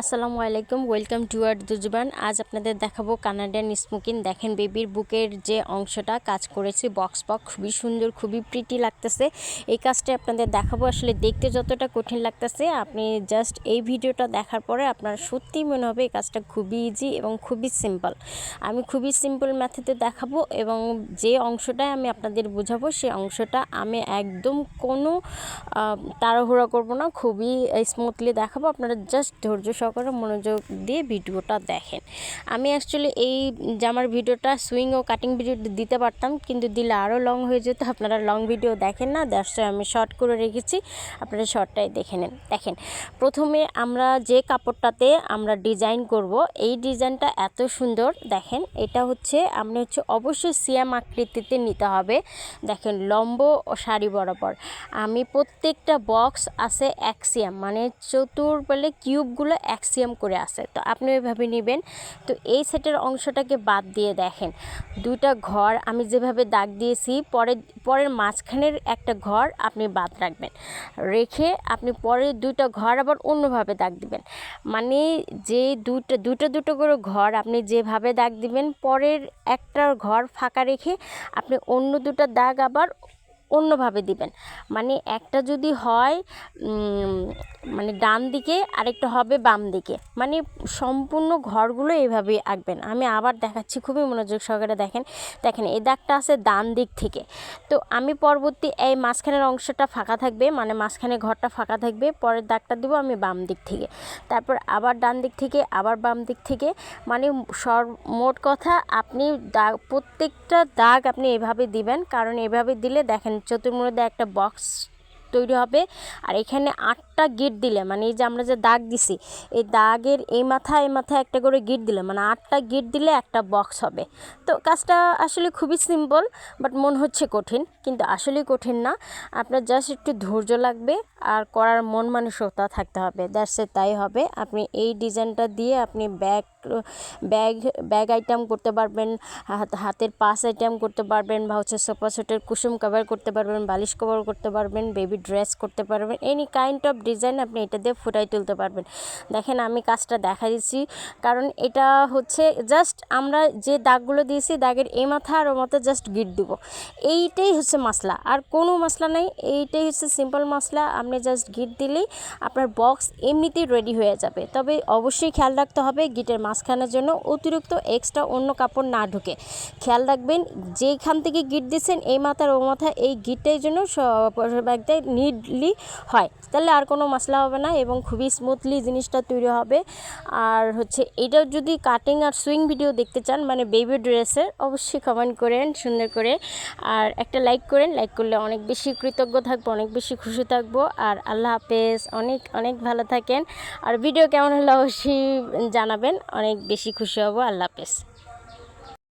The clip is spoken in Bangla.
আসসালামু আলাইকুম, ওয়েলকাম টু আর দুজবান। আজ আপনাদের দেখাবো কানাডিয়ান স্মোকিং। দেখেন বেবির বুকের যে অংশটা কাজ করেছি বক্স খুবই সুন্দর, খুবই প্রিটি লাগতেছে। এই কাজটা আপনাদের দেখাবো। আসলে দেখতে যতটা কঠিন লাগতেছে, আপনি জাস্ট এই ভিডিওটা দেখার পরে আপনার সত্যিই মনে হবে এই কাজটা খুবই ইজি এবং খুবই সিম্পল। আমি খুবই সিম্পল মেথডে দেখাবো এবং যে অংশটায় আমি আপনাদের বোঝাবো সেই অংশটা আমি একদম কোনো তাড়াহুড়া করব না, খুবই স্মুথলি দেখাবো। আপনারা জাস্ট ধৈর্য সহকারে মনোযোগ দিয়ে ভিডিওটা দেখেন। আমি অ্যাকচুয়ালি এই জামার ভিডিওটা সুইং ও কাটিং ভিডিও দিতে পারতাম, কিন্তু দিলে আরও লং হয়ে যেত। আপনারা লং ভিডিও দেখেন না, দ্যাটস আমি শর্ট করে রেখেছি, আপনারা শর্টটাই দেখে নেন। দেখেন প্রথমে আমরা যে কাপড়টাতে আমরা ডিজাইন করব, এই ডিজাইনটা এত সুন্দর। দেখেন এটা হচ্ছে অবশ্যই সিয়াম আকৃতিতে নিতে হবে। দেখেন লম্ব ও সারি বরাবর আমি প্রত্যেকটা বক্স আছে অ্যাক্সিয়াম, মানে চতুর্পালে কিউবগুলো অ্যাক্সিয়াম করে আছে, তো আপনি ওইভাবে নেবেন। তো এই সেটের অংশটাকে বাদ দিয়ে দেখেন দুইটা ঘর আমি যেভাবে দাগ দিয়েছি, পরের মাঝখানের একটা ঘর আপনি বাদ রাখবেন, রেখে আপনি পরের দুইটা ঘর আবার অন্যভাবে দাগ দিবেন। মানে যে দুটো করে ঘর আপনি যেভাবে দাগ দিবেন, পরের একটা ঘর ফাঁকা রেখে আপনি অন্য দুটো দাগ আবার অন্যভাবে দিবেন। মানে একটা যদি হয় মানে ডান দিকে, আরেকটা হবে বাম দিকে, মানে সম্পূর্ণ ঘরগুলো এইভাবেই আঁকবেন। আমি আবার দেখাচ্ছি, খুবই মনোযোগ সহকারে দেখেন। এই দাগটা আছে ডান দিক থেকে, তো আমি পরবর্তী এই মাঝখানের অংশটা ফাঁকা থাকবে, মানে মাঝখানে ঘরটা ফাঁকা থাকবে, পরের দাগটা দিব আমি বাম দিক থেকে, তারপর আবার ডান দিক থেকে, আবার বাম দিক থেকে। মানে মোট কথা আপনি প্রত্যেকটা দাগ আপনি এভাবে দিবেন, কারণ এভাবে দিলে দেখেন চতুর্মুখে একটা বক্স তৈরি হবে। আর এখানে 8টা গিট দিলে, মানে এই যে আমরা যে দাগ দিছি, এই দাগের এই মাথায় একটা করে গিট দিলে, মানে 8টা গিট দিলে একটা বক্স হবে। তো কাজটা আসলে খুবই সিম্পল, বাট মন হচ্ছে কঠিন, কিন্তু আসলে কঠিন না। আপনার জাস্ট একটু ধৈর্য লাগবে আর করার মন মানসিকতা থাকতে হবে, দ্যাটস ইট, তাই হবে। আপনি এই ডিজাইনটা দিয়ে আপনি ব্যাগ আইটেম করতে পারবেন, হাতের পাস আইটেম করতে পারবেন, বা সোফা সেটের কুসুম কভার করতে পারবেন, বালিশ কভার করতে পারবেন, বেবি ড্রেস করতে পারবেন, এনি কাইন্ড অফ ডিজাইন আপনি এটা দিয়ে ফুটাই তুলতে পারবেন। দেখেন আমি কাজটা দেখা দিচ্ছি, কারণ এটা হচ্ছে জাস্ট আমরা যে দাগগুলো দিয়েছি, দাগের এই মাথা আর ও মাথা জাস্ট গিট দিব, এইটাই হচ্ছে মশলা, আর কোনো মশলা নেই। এইটাই হচ্ছে সিম্পল মশলা। আপনি জাস্ট গিট দিলেই আপনার বক্স এমনিতেই রেডি হয়ে যাবে। তবে অবশ্যই খেয়াল রাখতে হবে গিটের মাঝখানের জন্য অতিরিক্ত এক্সট্রা অন্য কাপড় না ঢুকে। খেয়াল রাখবেন যেখান থেকে গিট দিচ্ছেন এই মাথার ও মাথা, এই গিটটাই জন্য একদম নিডলি হয়, তাহলে আর কোনো মশলা হবে না এবং খুবই স্মুথলি জিনিসটা তৈরি হবে। আর এটা যদি কাটিং আর সুইং ভিডিও দেখতে চান, মানে বেবি ড্রেসের, অবশ্যই কমেন্ট করেন সুন্দর করে, আর একটা লাইক করেন। লাইক করলে অনেক বেশি কৃতজ্ঞ থাকবো, অনেক বেশি খুশি থাকবো। আর আল্লাহ হাফেজ, অনেক অনেক ভালো থাকেন। আর ভিডিও কেমন হলো অবশ্যই জানাবেন, অনেক বেশি খুশি হব। আল্লাহ হাফেজ।